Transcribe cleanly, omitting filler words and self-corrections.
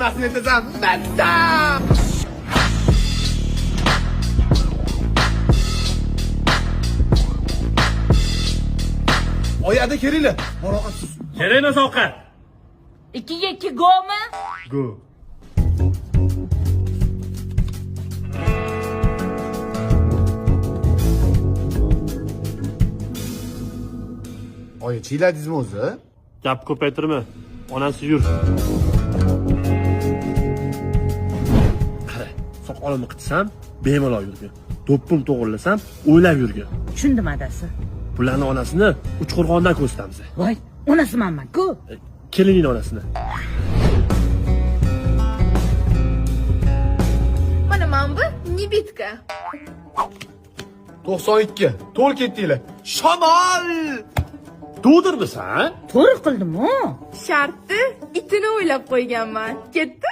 nimasini aytasan? Battam! Oyada kelinglar. Muraqabsiz. Kerak emas ovqat. 2 ga 2 go'mi? Go. Oyi, chiyladingizmi o'zi? Gap ko'paytirma. Onasi yur. Qara, soqolimni qitsam, bemalol yurgin. Do'ppim to'g'irlasam, o'ylab yurgin. Tushundim adasi. Bularni onasini Uchqo'rg'ondan ko'rsatamiz. Voy, onasi manman-ku. Kelinning onasini. Mana bu nibitka. 92. To'l ketdinglar. Shamol! To'dirmisan? To'g'ri qildim-ku. Shartni itini o'ylab qo'yganman. Ketdi?